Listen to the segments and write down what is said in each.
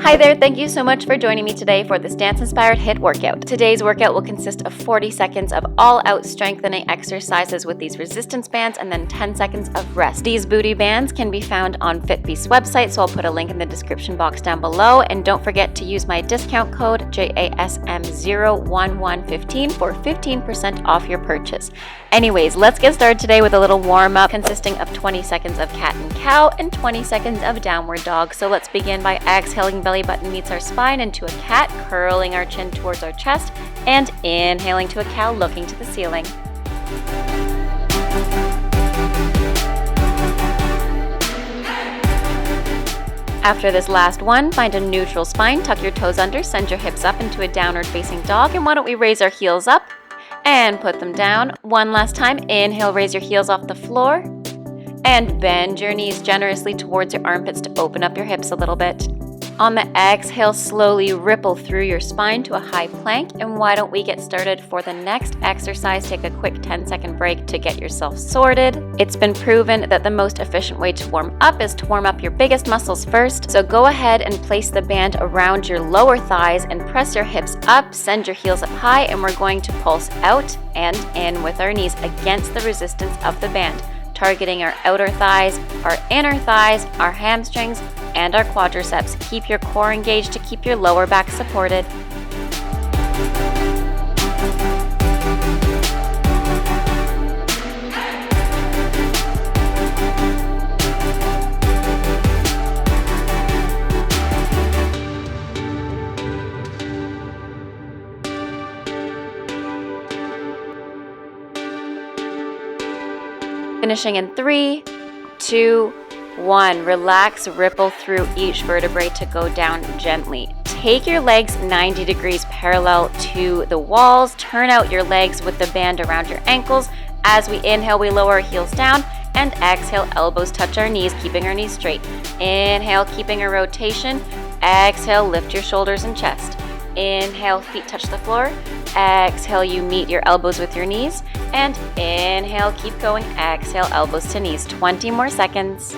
Hi there, thank you so much for joining me today for this dance-inspired HIIT workout. Today's workout will consist of 40 seconds of all-out strengthening exercises with these resistance bands and then 10 seconds of rest. These booty bands can be found on Fitbeast's website, so I'll put a link in the description box down below. And don't forget to use my discount code JASM01115 for 15% off your purchase. Anyways, let's get started today with a little warm-up consisting of 20 seconds of cat and cow and 20 seconds of downward dog. So let's begin by exhaling, belly button meets our spine into a cat, curling our chin towards our chest, and inhaling to a cow, looking to the ceiling. After this last one, find a neutral spine, tuck your toes under, send your hips up into a downward facing dog, and why don't we raise our heels up and put them down. One last time, inhale, raise your heels off the floor, and bend your knees generously towards your armpits to open up your hips a little bit. On the exhale, slowly ripple through your spine to a high plank, and why don't we get started for the next exercise. Take a quick 10-second break to get yourself sorted. It's been proven that the most efficient way to warm up is to warm up your biggest muscles first, so go ahead and place the band around your lower thighs and press your hips up, send your heels up high, and we're going to pulse out and in with our knees against the resistance of the band, targeting our outer thighs, our inner thighs, our hamstrings, and our quadriceps. Keep your core engaged to keep your lower back supported. Finishing in 3, 2, 1. Relax, ripple through each vertebrae to go down gently. Take your legs 90 degrees parallel to the walls. Turn out your legs with the band around your ankles. As we inhale, we lower our heels down, and exhale, elbows touch our knees, keeping our knees straight. Inhale, keeping a rotation. Exhale, lift your shoulders and chest. Inhale, feet touch the floor. Exhale, you meet your elbows with your knees. And inhale, keep going. Exhale, elbows to knees. 20 more seconds.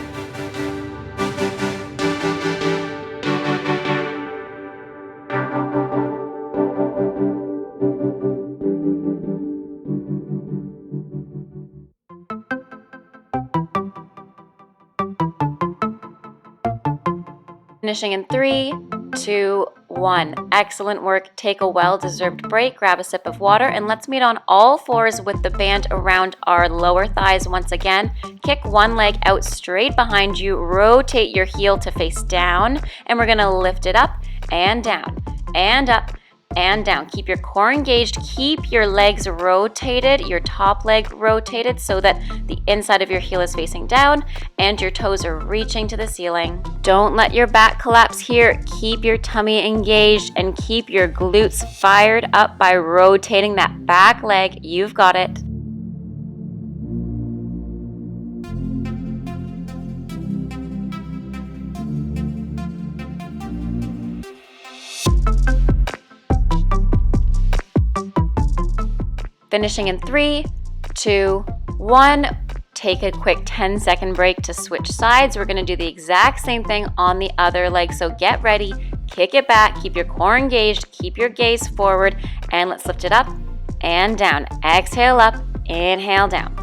Finishing in 3, 2, 1. Excellent work. Take a well-deserved break, grab a sip of water, and let's meet on all fours with the band around our lower thighs once again. Kick one leg out straight behind you, rotate your heel to face down, and we're gonna lift it up and down and up and down. Keep your core engaged, keep your legs rotated, your top leg rotated so that the inside of your heel is facing down and your toes are reaching to the ceiling. Don't let your back collapse here. Keep your tummy engaged and keep your glutes fired up by rotating that back leg. You've got it. Finishing in 3, 2, 1. Take a quick 10-second break to switch sides. We're gonna do the exact same thing on the other leg, so get ready, kick it back, keep your core engaged, keep your gaze forward, and let's lift it up and down. Exhale up, inhale down.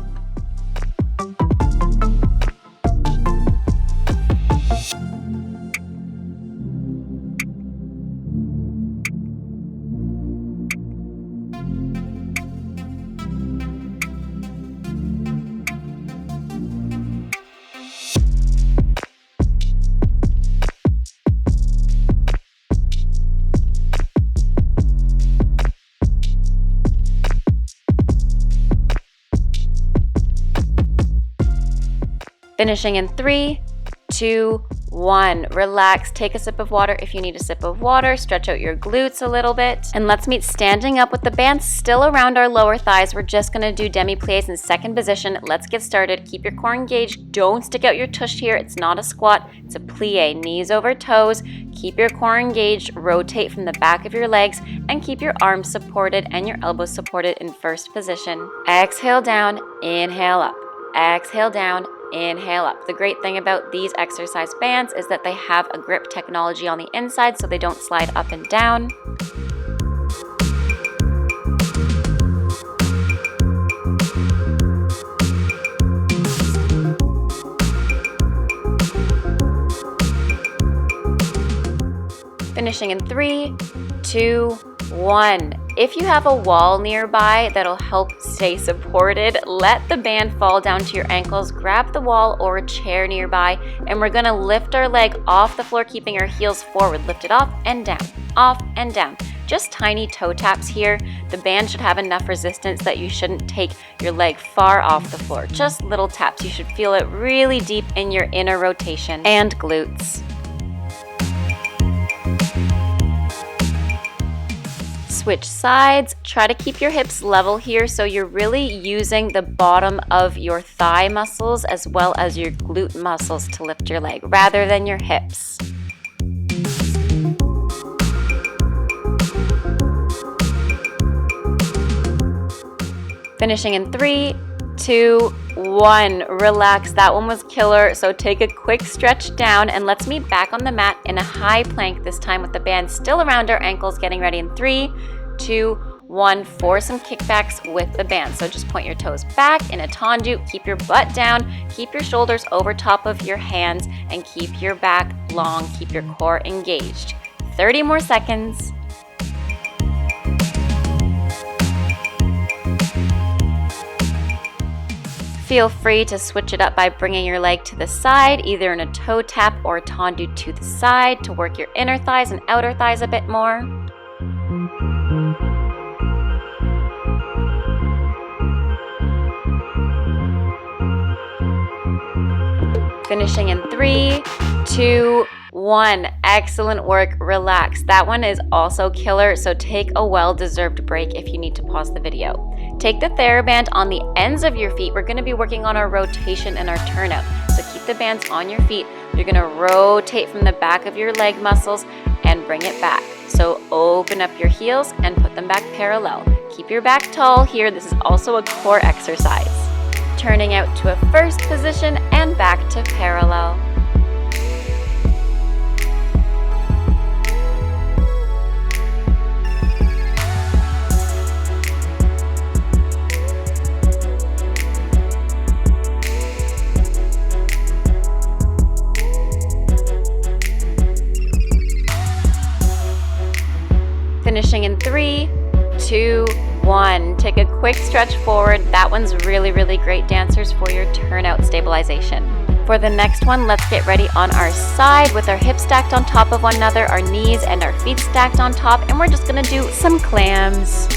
Finishing in 3, 2, 1. Relax, take a sip of water if you need a sip of water, stretch out your glutes a little bit, and let's meet standing up with the band still around our lower thighs. We're just gonna do demi-plies in second position. Let's get started. Keep your core engaged, don't stick out your tush here. It's not a squat, it's a plie. Knees over toes, keep your core engaged, rotate from the back of your legs, and keep your arms supported and your elbows supported in first position. Exhale down, inhale up. Exhale down, inhale up. The great thing about these exercise bands is that they have a grip technology on the inside so they don't slide up and down. Finishing in 3, 2, 1. If you have a wall nearby that'll help stay supported, let the band fall down to your ankles, grab the wall or a chair nearby, and we're gonna lift our leg off the floor, keeping our heels forward. Lift it off and down, off and down. Just tiny toe taps here. The band should have enough resistance that you shouldn't take your leg far off the floor. Just little taps. You should feel it really deep in your inner rotation and glutes. Switch sides. Try to keep your hips level here so you're really using the bottom of your thigh muscles as well as your glute muscles to lift your leg rather than your hips. Finishing in 3, 2, 1. Relax. That one was killer. So take a quick stretch down and let's meet back on the mat in a high plank, this time with the band still around our ankles. Getting ready in 3, 2, 1 for some kickbacks with the band. So just point your toes back in a tendu, keep your butt down, keep your shoulders over top of your hands, and keep your back long, keep your core engaged. 30 more seconds. Feel free to switch it up by bringing your leg to the side, either in a toe tap or a tendu to the side to work your inner thighs and outer thighs a bit more. Finishing in 3, 2, 1. Excellent work. Relax. That one is also killer, so take a well-deserved break if you need to pause the video. Take the TheraBand on the ends of your feet. We're going to be working on our rotation and our turnout. So keep the bands on your feet. You're going to rotate from the back of your leg muscles and bring it back. So open up your heels and put them back parallel. Keep your back tall here. This is also a core exercise. Turning out to a first position and back to parallel. Finishing in 3, 2, 1. Take a quick stretch forward. That one's really, really great, dancers, for your turnout stabilization. For the next one, let's get ready on our side with our hips stacked on top of one another, our knees and our feet stacked on top, and we're just gonna do some clams.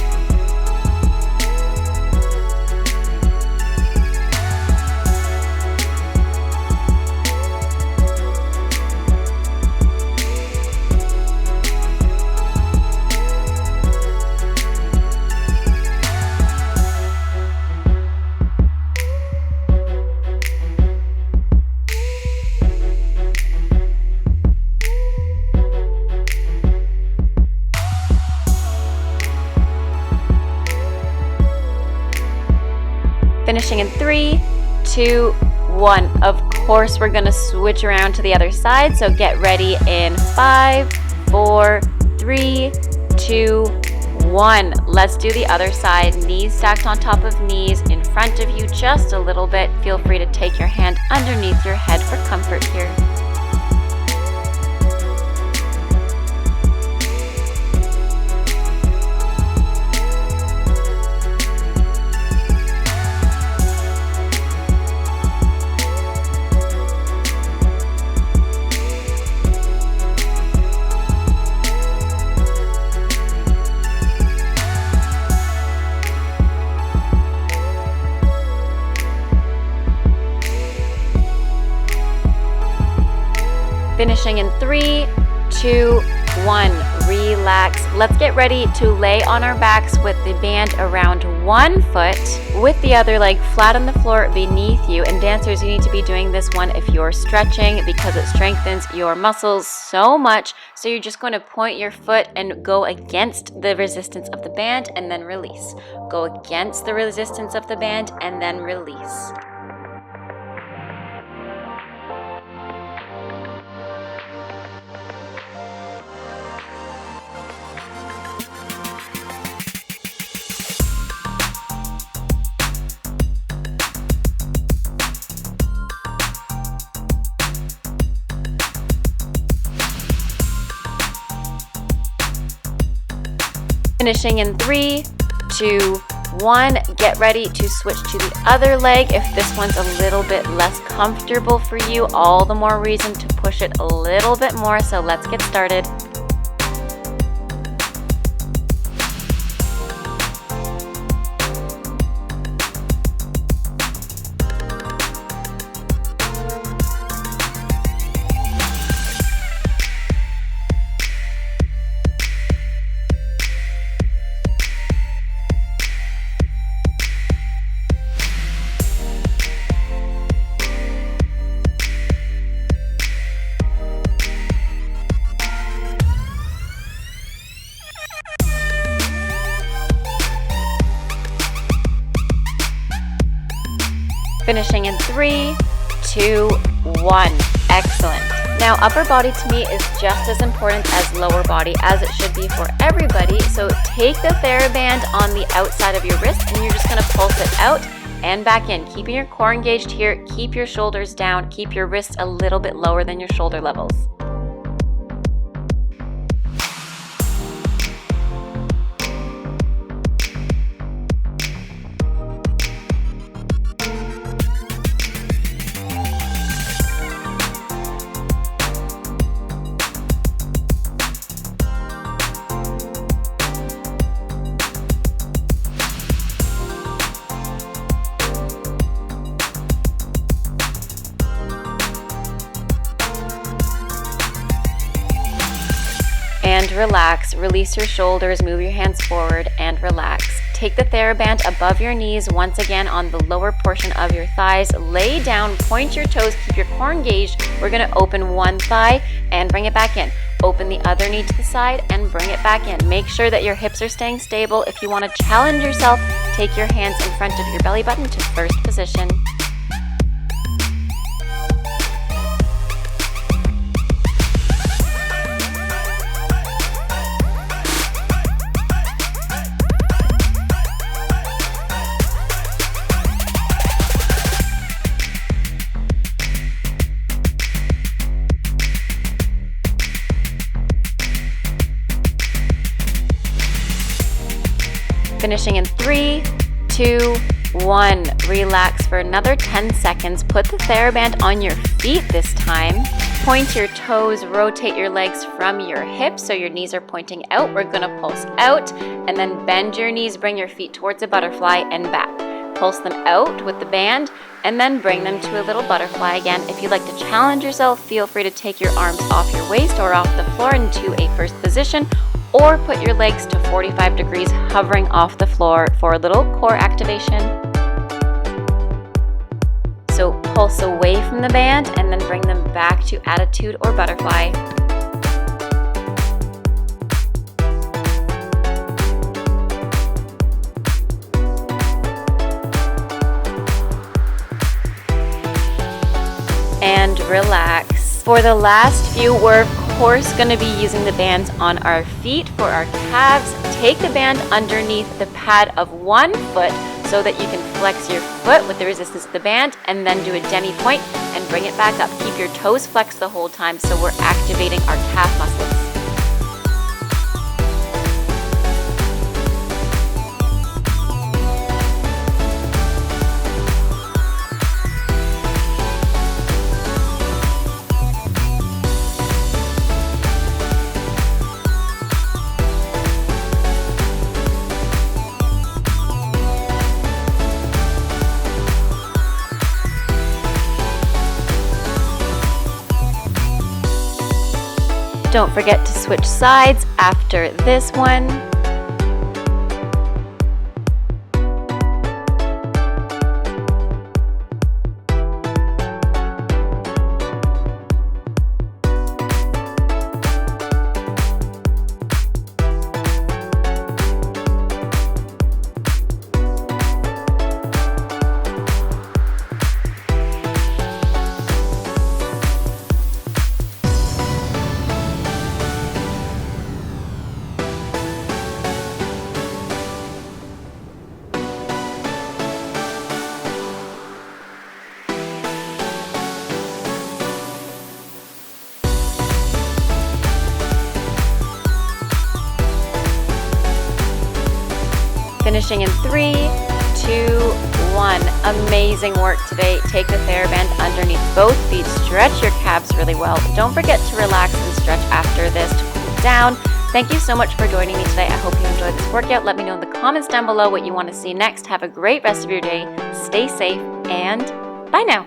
Finishing in 3, 2, 1. Of course, we're gonna switch around to the other side, so get ready in 5, 4, 3, 2, 1. Let's do the other side. Knees stacked on top of knees, in front of you just a little bit. Feel free to take your hand underneath your head for comfort here. Finishing in 3, 2, 1. Relax. Let's get ready to lay on our backs with the band around one foot with the other leg flat on the floor beneath you. And dancers, you need to be doing this one if you're stretching because it strengthens your muscles so much. So you're just going to point your foot and go against the resistance of the band and then release. Go against the resistance of the band and then release. Finishing in 3, 2, 1. Get ready to switch to the other leg. If this one's a little bit less comfortable for you, all the more reason to push it a little bit more. So let's get started. Finishing in 3, 2, 1. Excellent. Now, upper body to me is just as important as lower body, as it should be for everybody. So take the TheraBand on the outside of your wrist and you're just going to pulse it out and back in, keeping your core engaged here. Keep your shoulders down. Keep your wrist a little bit lower than your shoulder levels. And relax, release your shoulders, move your hands forward and relax. Take the TheraBand above your knees, once again on the lower portion of your thighs. Lay down, point your toes, keep your core engaged. We're gonna open one thigh and bring it back in. Open the other knee to the side and bring it back in. Make sure that your hips are staying stable. If you wanna challenge yourself, take your hands in front of your belly button to first position. Finishing in 3, 2, 1. Relax for another 10 seconds. Put the TheraBand on your feet this time. Point your toes, rotate your legs from your hips so your knees are pointing out. We're gonna pulse out and then bend your knees, bring your feet towards a butterfly and back. Pulse them out with the band and then bring them to a little butterfly again. If you'd like to challenge yourself, feel free to take your arms off your waist or off the floor into a first position, or put your legs to 45 degrees, hovering off the floor for a little core activation. So pulse away from the band and then bring them back to attitude or butterfly. And relax. For the last few, we're of course going to be using the bands on our feet for our calves. Take the band underneath the pad of one foot so that you can flex your foot with the resistance of the band and then do a demi-point and bring it back up. Keep your toes flexed the whole time so we're activating our calf muscles. Don't forget to switch sides after this one. Finishing in 3, 2, 1. Amazing work today. Take the TheraBand underneath both feet. Stretch your calves really well. Don't forget to relax and stretch after this to cool down. Thank you so much for joining me today. I hope you enjoyed this workout. Let me know in the comments down below what you want to see next. Have a great rest of your day. Stay safe and bye now.